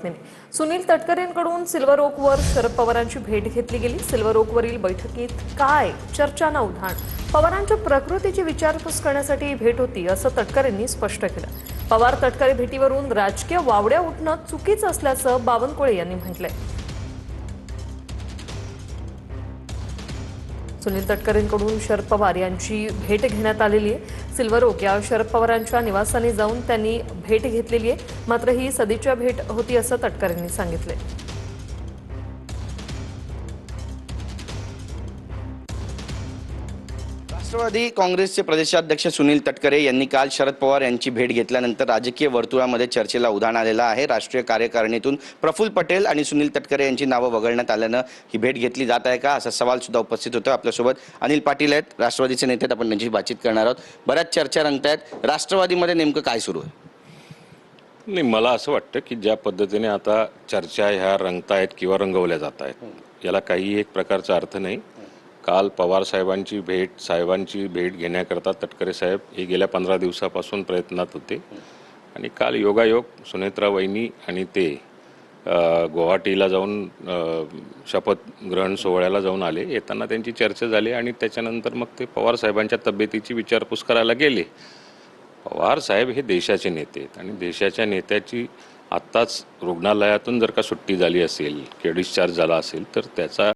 बातमीने सुनील तटकरेंकडून सिल्वर ओकवर शरद पवारांची भेट घेतली गेली। सिल्वर ओकवरील बैठकीत काय चर्चा न उधाण पवारांच्या प्रकृतीची विचारपूस करण्यासाठी ही भेट होती असं तटकरेंनी स्पष्ट केलं। पवार तटकरे भेटीवरून राजकीय वावड्या उठणं चुकीचं असल्याचं बावनकुळे यांनी म्हटलंय। सुनील तटकरेंकडून शरद पवार यांची भेट घेण्यात आलेली आहे। सिल्वर ओक या शरद पवारांच्या निवासाने जाऊन त्यांनी भेट घेतलेली आहे। मात्र ही सदिच्छा भेट होती असं तटकरेंनी सांगितले। राष्ट्रवादी काँग्रेसचे प्रदेशाध्यक्ष सुनील तटकरे यांनी काल शरद पवार यांची भेट घेतल्यानंतर राजकीय वर्तुळामध्ये चर्चेला उधाण आलेलं आहे। राष्ट्रीय कार्यकारिणीतून प्रफुल्ल पटेल आणि सुनील तटकरे यांची नावं वगळण्यात आल्यानं ही भेट घेतली जात आहे का असा सवाल सुद्धा उपस्थित होतो। आपल्यासोबत अनिल पाटील आहेत, राष्ट्रवादीचे नेते, आपण त्यांची बातचीत करणार आहोत। बऱ्याच चर्चा रंगतायत, राष्ट्रवादीमध्ये नेमकं काय सुरू आहे? नाही, मला असं वाटतं की ज्या पद्धतीने आता चर्चा ह्या रंगतायत किंवा रंगवल्या जात आहेत याला काही एक प्रकारचा अर्थ नाही। काल पवार साहेबांची भेट घेण्याकरता तटकरे साहेब हे गेल्या 15 दिवसापासून प्रयत्नात होते आणि काल योगायोग सुनेत्रा वहिनी आणि ते गुवाहाटीला जाऊन शपथ ग्रहण सोहळ्याला जाऊन आले। येताना त्यांची चर्चा झाली आणि त्याच्यानंतर मग ते पवार साहेबांच्या तब्येतीची विचारपूस करायला गेले। पवार साहेब हे देशाचे नेते आहेत आणि देशाच्या नेत्याची आत्ताच रुग्णालयातून जर का सुट्टी झाली असेल किंवा डिस्चार्ज झाला असेल तर त्याचा